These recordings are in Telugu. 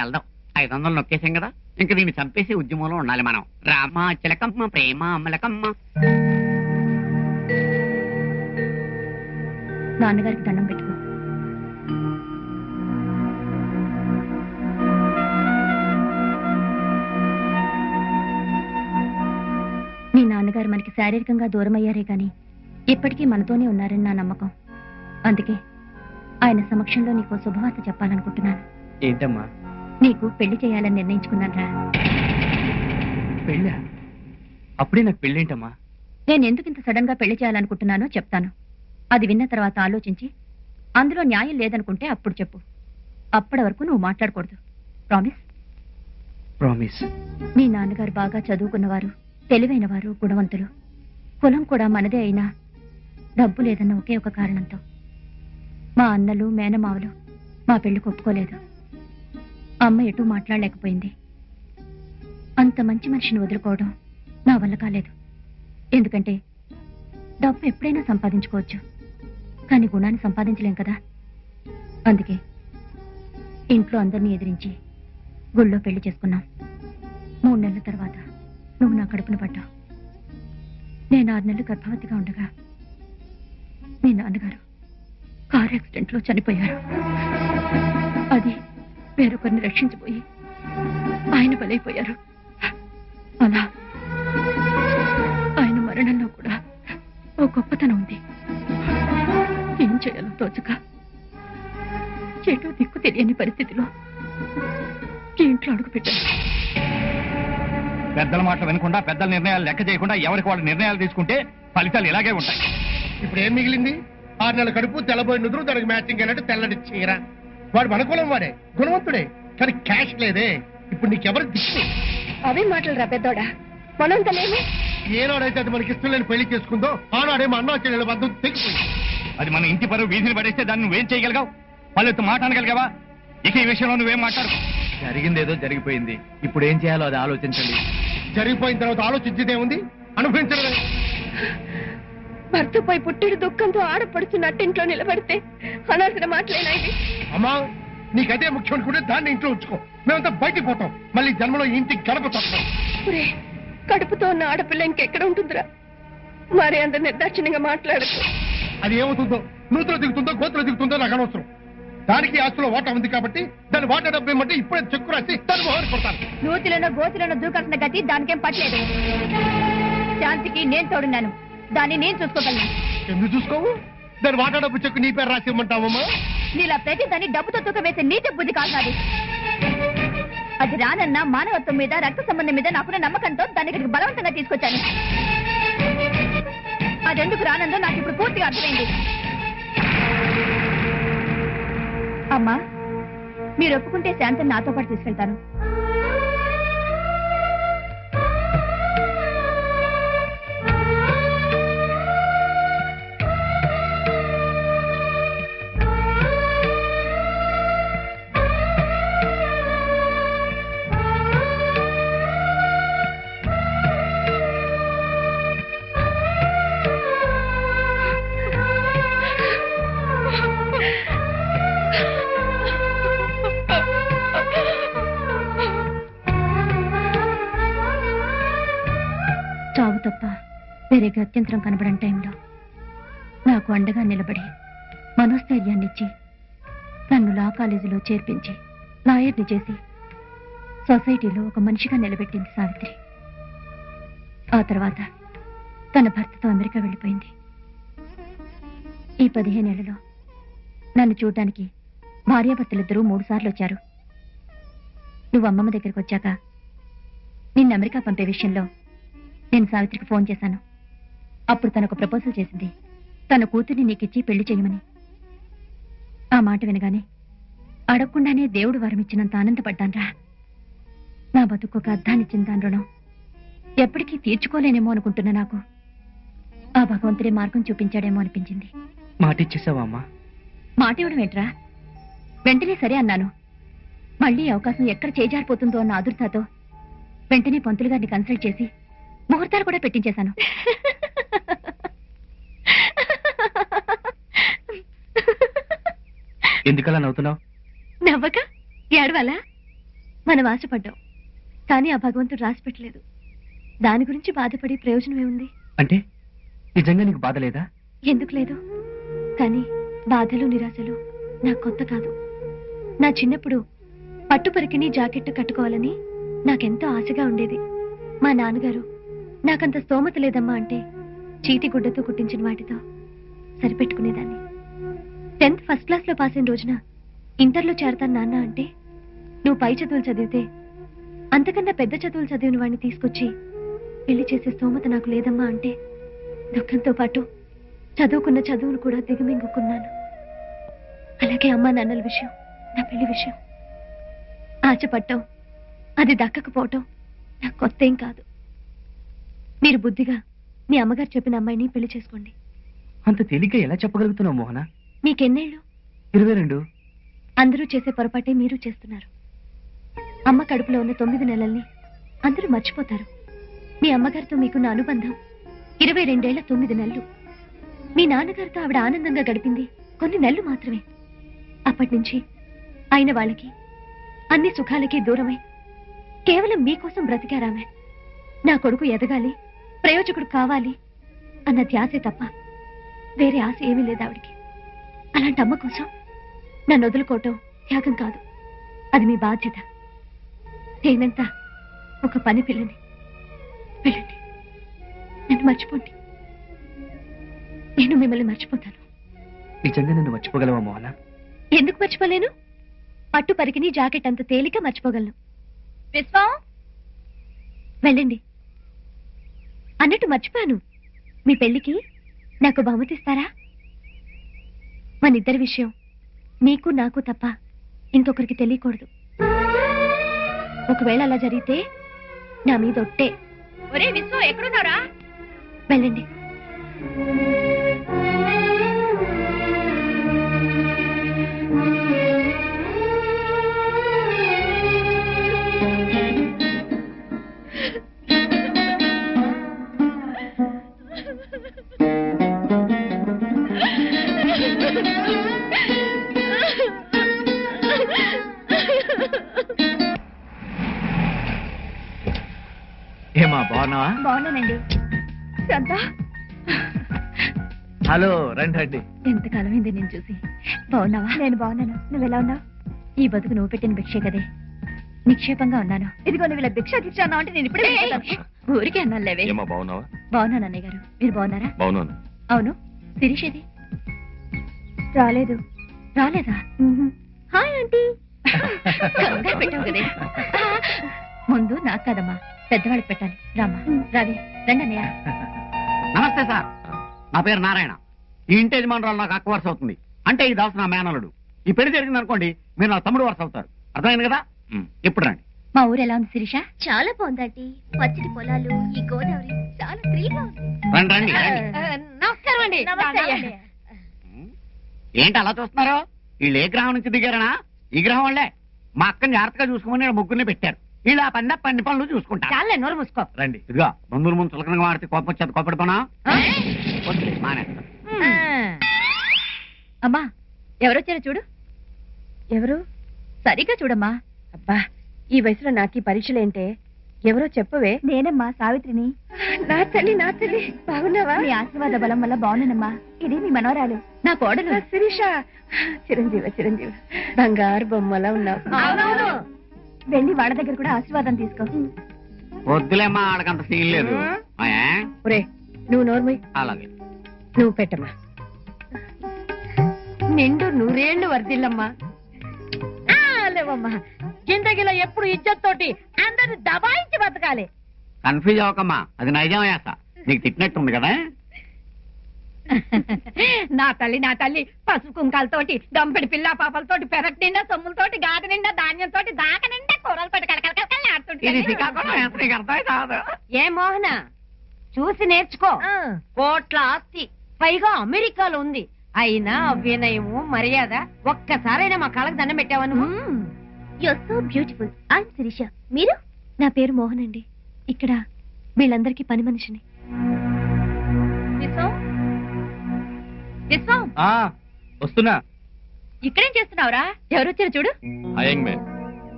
వెళ్దాం. 500 నొక్కేసాం కదా, ఇంక దీన్ని చంపేసి ఉద్యమంలో ఉండాలి మనం. రామ చిలకమ్మ ప్రేమ అమలకమ్మ. నాన్నగారికి దండం పెట్టుకో. మీ నాన్నగారు మనకి శారీరకంగా దూరమయ్యారే గాని ఇప్పటికీ మనతోనే ఉన్నారని నా నమ్మకం. అందుకే ఆయన సమక్షంలో నీకు శుభవార్త చెప్పాలనుకుంటున్నాను. ఏంటమ్మా? నీకు పెళ్లి చేయాలని నిర్ణయించుకున్నాను రా. పెళ్ళా? అప్పుడే నాకు పెళ్ళేంటమ్మా? నేను ఎందుకు ఇంత సడన్ గా పెళ్లి చేయాలనుకుంటున్నానో చెప్తాను. అది విన్న తర్వాత ఆలోచించి అందులో న్యాయం లేదనుకుంటే అప్పుడు చెప్పు. అప్పటి వరకు నువ్వు మాట్లాడకూడదు. ప్రామిస్? ప్రామిస్. మీ నాన్నగారు బాగా చదువుకున్నవారు, తెలివైన వారు, గుణవంతులు. కులం కూడా మనదే అయినా డబ్బు లేదన్న ఒకే ఒక కారణంతో మా అన్నలు మేనమావలు మా పెళ్లికి ఒప్పుకోలేదు. అమ్మ ఎటూ మాట్లాడలేకపోయింది. అంత మంచి మనిషిని వదులుకోవడం నా వల్ల కాలేదు. ఎందుకంటే డబ్బు ఎప్పుడైనా సంపాదించుకోవచ్చు, కానీ గుణాన్ని సంపాదించలేం కదా. అందుకే ఇంట్లో అందరినీ ఎదిరించి గుళ్ళో పెళ్లి చేసుకున్నాం. 3 నెలల తర్వాత నువ్వు నా కడుపున పడ్డావు. నేను 6 నెలలు గర్భవతిగా ఉండగా మీ నాన్నగారు కారు యాక్సిడెంట్లో చనిపోయారు. అది వేరొకరిని రక్షించబోయి ఆయన బలైపోయారు. అలా ఆయన మరణంలో కూడా ఓ గొప్పతనం ఉంది. ఏం చేయాలో తోచక చెడు దిక్కు తెలియని పరిస్థితిలో ఈ ఇంట్లో అడుగుపెట్టాను. పెద్దల మాట వినకుండా, పెద్దల నిర్ణయాలు లెక్క చేయకుండా ఎవరికి వాళ్ళు నిర్ణయాలు తీసుకుంటే ఫలితాలు ఇలాగే ఉంటాయి. ఇప్పుడు ఏం మిగిలింది? 6 నెలల కడుపు, తెల్లబోయి నుదురు, దానికి మ్యాచింగ్ అయినట్టు తెల్లటి చీర. వాడు మన కులం వాడే, గుణవంతుడే, కానీ క్యాష్ లేదే. ఇప్పుడు నీకెవరు దిక్కు? అవే మాటలు రా పెద్దోడా. మనంతలేమో ఏనాడైతే అది మనకి ఇష్టం లేని పెళ్లి చేసుకుందో ఆనాడేమో అన్నా చెల్లెల బంధం తెగిపోయింది. అది మన ఇంటి పరువు వీధిని పడేస్తే దాన్ని నువ్వేం చేయగలిగావు? వాళ్ళతో మాట అనగలిగావా? ఇక ఈ విషయంలో నువ్వేం మాట్లాడు. జరిగిందేదో జరిగిపోయింది. ఇప్పుడు ఏం చేయాలో అది ఆలోచించండి. జరిగిపోయిన తర్వాత ఆలోచించేదే ఉంది, అనుభవించడమే. భర్తపై పుట్టిడు దుఃఖంతో ఆడపడుచు నట్టింట్లో నిలబడితే అనాల్సిన మాటలేనా ఇది? అమ్మా, నీకదే ముఖ్యం అనుకుంటే దాన్ని ఇంట్లో ఉంచుకో. మేమంతా బయటికి పోతాం. మళ్ళీ జన్మలో ఈ ఇంటికి గడప తొక్కుతాం. ఒరే, కడుపుతో ఉన్న ఆడపిల్ల ఇంకెక్కడ ఉంటుందిరా? మరి అంత నిర్దాక్షిణ్యంగా మాట్లాడకు. అది ఏమవుతుందో, నూతులో దిగుతుందో గోతులో దిగుతుందో నాకు అనవసరం. దానికి ఆస్తులో వాటా ఉంది కాబట్టి దాని వాటా డబ్బు ఏమంటే ఇప్పుడే చెక్కు రాసి దాన్ని మొహరి కొడతాను. నూతిలోనో గోతులోనో దూకాల్సిన గతి దానికేం పట్టలేదు. శాంతికి నేను తోడున్నాను, దాన్ని నేను చూసుకోగలను. ఎందుకు చూసుకోవు? దాని వాటా డబ్బు చెక్కు నీ పేరు రాసి ఇమ్మంటావమ్మా? నీలా ప్రతి దాన్ని డబ్బుతో తూక వేసే నీతి బుద్ధి కాదు. అది రానన్న మానవత్వం మీద, రక్త సంబంధం మీద నాకున్న నమ్మకంతో దాన్ని ఇక్కడికి బలవంతంగా తీసుకొచ్చాను. అదెందుకు రానందో నాకు ఇప్పుడు పూర్తిగా అర్థమైంది. అమ్మా, మీరు ఒప్పుకుంటే శాంతిని నాతో పాటు తీసుకెళ్తాను. చావు తప్ప వేరే గత్యంతరం కనబడని టైంలో నాకు అండగా నిలబడి మనోస్థైర్యాన్నిచ్చి నన్ను లా కాలేజీలో చేర్పించి లాయర్ని చేసి సొసైటీలో ఒక మనిషిగా నిలబెట్టింది సావిత్రి. ఆ తర్వాత తన భర్తతో అమెరికా వెళ్ళిపోయింది. ఈ 15 ఏళ్లలో నన్ను చూడటానికి భార్యాభర్తలిద్దరూ 3 సార్లు వచ్చారు. నువ్వు అమ్మమ్మ దగ్గరికి వచ్చాక నిన్ను అమెరికా పంపే విషయంలో నేను సావిత్రికి ఫోన్ చేశాను. అప్పుడు తనకు ప్రపోజల్ చేసింది, తన కూతుర్ని నీకిచ్చి పెళ్లి చేయమని. ఆ మాట వినగానే అడగకుండానే దేవుడు వరమిచ్చినంత ఆనందపడ్డాన్రా. నా బతుకు అర్థాన్నిచ్చిన దాని రుణం ఎప్పటికీ తీర్చుకోలేనేమో అనుకుంటున్నా. నాకు ఆ భగవంతుడే మార్గం చూపించాడేమో అనిపించింది. మాట ఇచ్చేసావా అమ్మా? మాట ఇవ్వడం ఏంట్రా? వెంటనే సరే అన్నాను. మళ్ళీ అవకాశం ఎక్కడ చేజారిపోతుందో అన్న ఆదుర్తాతో వెంటనే పంతులు గారిని కన్సల్ట్ చేసి ముహూర్తాలు కూడా పెట్టించేశాను. ఎందుకలా నవ్వుతున్నావు? నవ్వక ఏడవాలా? మనం ఆశపడ్డాం, కానీ ఆ భగవంతుడు రాసి పెట్టలేదు. దాని గురించి బాధపడి ప్రయోజనం ఏముంది? అంటే నిజంగా నీకు బాధ లేదా? ఎందుకు లేదు? కానీ బాధలు నిరాశలు నాకు కొత్త కాదు. నా చిన్నప్పుడు పట్టు పరికిణి జాకెట్టు కట్టుకోవాలని నాకెంతో ఆశగా ఉండేది. మా నాన్నగారు నాకంత స్తోమత లేదమ్మా అంటే చీటి గుడ్డతో కుట్టించిన వాటితో సరిపెట్టుకునేదాన్ని. 10th ఫస్ట్ క్లాస్ లో పాస్ అయిన రోజున ఇంటర్లో చేరతాను నాన్న అంటే, నువ్వు పై చదువులు చదివితే అంతకన్నా పెద్ద చదువులు చదివిన వాడిని తీసుకొచ్చి పెళ్లి చేసే స్తోమత నాకు లేదమ్మా అంటే దుఃఖంతో పాటు చదువుకున్న చదువును కూడా దిగమింగుకున్నాను. అలాగే అమ్మా నాన్నల విషయం, నా పెళ్లి విషయం ఆశపడటం, అది దక్కకపోవటం నాకు కొత్త ఏం కాదు. మీరు బుద్ధిగా మీ అమ్మగారు చెప్పిన అమ్మాయిని పెళ్లి చేసుకోండి. అంత తేలిక ఎలా చెప్పగలుగుతున్నావు మోహన? మీకెన్నేళ్ళు? 22. అందరూ చేసే పొరపాటే మీరు చేస్తున్నారు. అమ్మ కడుపులో ఉన్న 9 నెలల్ని అందరూ మర్చిపోతారు. మీ అమ్మగారితో మీకున్న అనుబంధం 22 ఏళ్ల 9 నెలలు. మీ నాన్నగారితో ఆవిడ ఆనందంగా గడిపింది కొన్ని నెలలు మాత్రమే. అప్పటి నుంచి అయిన వాళ్ళకి అన్ని సుఖాలకి దూరమై కేవలం మీకోసం బ్రతికారామె. నా కొడుకు ఎదగాలి, ప్రయోజకుడు కావాలి అన్న ధ్యాసే తప్ప వేరే ఆశ ఏమీ లేదు ఆవిడికి. అలాంటి అమ్మ కోసం నన్ను వదులుకోవటం త్యాగం కాదు, అది మీ బాధ్యత. నేనంతా ఒక పని పిల్లని. వెళ్ళండి, నన్ను మర్చిపోండి. నేను మిమ్మల్ని మర్చిపోతాను. నిజంగా నన్ను మర్చిపోగలవా మోహన? ఎందుకు మర్చిపోలేను? పట్టు పరికిని జాకెట్ అంత తేలిక మర్చిపోగలను. విశ్వం, వెళ్ళండి. అన్నట్టు మర్చిపోయాను, మీ పెళ్లికి నాకు బహుమతిస్తారా? మనిద్దరి విషయం నీకు నాకు తప్ప ఇంకొకరికి తెలియకూడదు. ఒకవేళ అలా జరిగితే నా మీద ఒట్టే. ఒరే విశ్వం, ఎక్కడున్నారా? వెళ్ళండి. ఏమా బాగున్నావా? బాగున్నానండి. శాంత, హలో, రండి రండి. ఎంతకాలం అయింది నేను చూసి. బాగున్నావా? నేను బాగున్నాను. నువ్వెలా ఉన్నావు? ఈ బతుకు నువ్వు పెట్టిన భిక్షే కదే. నిక్షేపంగా ఉన్నాను. ఇదిగో నువ్వు ఇలా భిక్ష భిక్ష అన్నావు అంటే నేను ఇప్పుడే ఊరికే అన్నాను. లేవే. బాగున్నావా? బాగున్నాను అన్నయ్య గారు, మీరు బాగున్నారా? బాగున్నాను. అవును, శిరీష్ ఏది? రాలేదు. రాలేదా? Hi aunty. కంగారు పెట్టావు కదే. ముందు నాకు కాదమ్మా, పెద్దవాళ్ళకి పెట్టాలి. రామ్మా, రావే. రండి అన్నయ్య. నమస్తే సార్, నా పేరు నారాయణ. ఈ ఇంటి యజమానురాలు నాకు అక్క వరుస అవుతుంది. అంటే ఈ దాసు నా మేనలుడు. ఈ పెళ్లి జరిగింది అనుకోండి, మీరు నా తమ్ముడు వరుస అవుతారు. అర్థమైంది కదా? ఇప్పుడు రండి. మా ఊరు ఎలా ఉంది శిరీష? చాలా బాగుందండి. పచ్చటి పొలాలు, ఈ గోదావరి చాలా థ్రిల్గా ఉంది. రండి రండి రండి. నమస్కారం అండి. ఏంటి అలా చూస్తున్నారు? వీళ్ళు ఏ గ్రహం నుంచి దిగారనా? ఈ గ్రహం వాళ్ళే. మా అక్కని జాగ్రత్తగా చూసుకోమని ముగ్గురిని పెట్టారు. ఇలా పన్ని పనులు చూసుకుంటా. చాలే, నోరు మూసుకో. రండి. ఇదిగా బంధువుల ముందు చులకనగా మాడితే కోపం వచ్చేది. కోపడిపోనా? మానేస్తా. అమ్మా, ఎవరొచ్చారో చూడు. ఎవరు? సరిగ్గా చూడమ్మా. అబ్బా, ఈ వయసులో నాకు ఈ పరీక్షలేంటే? ఎవరో చెప్పవే. నేనమ్మా, సావిత్రిని. నా తల్లి, నా తల్లి. బాగున్నావా? మీ ఆశీర్వాద బలం వల్ల బాగున్నానమ్మా. ఇది మీ మనవరాలు, నా కోడలు శిరీష. చిరంజీవి చిరంజీవి, బంగారు బొమ్మలా ఉన్నావు. వెళ్ళి వాళ్ళ దగ్గర కూడా ఆశీర్వాదం తీసుకో. వద్దులేమ్మా, ఆడకంత సీన్ లేదు. ఒరే, నువ్వు నోర్మై. అలాగే. నువ్వు పెట్టమ్మా. నిండు 100 ఏళ్ళు వర్దిల్లమ్మా. లేవమ్మా, జిందగీలో ఎప్పుడు ఇజ్జత్ తోటి అందరిని దబాయించి బతకాలి. కన్ఫ్యూజ్ అవ్వకమ్మా, అది నైజం వేస. నీకు తిట్టినట్టుంది కదా. నా తల్లి, నా తల్లి, పసుపు కుంకాలతోటి, గంపెడి పిల్ల పాపలతోటి, పెరట్ నిండా సొమ్ములతోటి, గాది నిండా ధాన్యంతోటి, దాక నిండా కూరలతోటి ఇది శ్రీకాకుళం వేస్తే నీకు అర్థమై కాదు. ఏ మోహన, చూసి నేర్చుకో. కోట్ల ఆస్తి, పైగా అమెరికాలో ఉంది. అయినా వినయము మర్యాద ఒక్కసారైనా మా కళ్ళకు దండం పెట్టావను. Your so beautiful. I'm Shirisha. మీరు? నా పేరు మోహన్ అండి. ఇక్కడ వీళ్ళందరికీ పని మనిషిని. వస్తున్నా. ఇక్కడేం చేస్తున్నావురా? ఎవరొచ్చారు చూడు. Young man,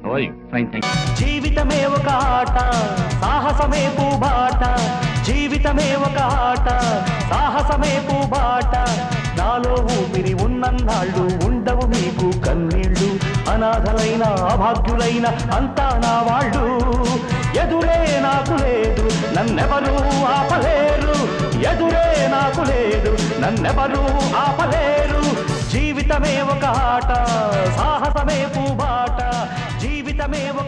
fine, thank you. జీవితమే ఒక ఆట సాహసమే పూబాట జీవితమే ఒక ఆట సాహసమే పూబాట నాలో ఊపిరి ఉన్నన్నాళ్ళు ఉండవు మీకు కన్నీళ్ళు అనాథలైన అభాగ్యులైన అంతా నా వాళ్ళు ఎదురే నాకు లేదు నన్నెవరూ ఆపలేరు ఎదురే నాకు లేదు నన్నెవరూ ఆపలేరు జీవితమే ఒక ఆట సాహసమే పూబాట జీవితమే ఒక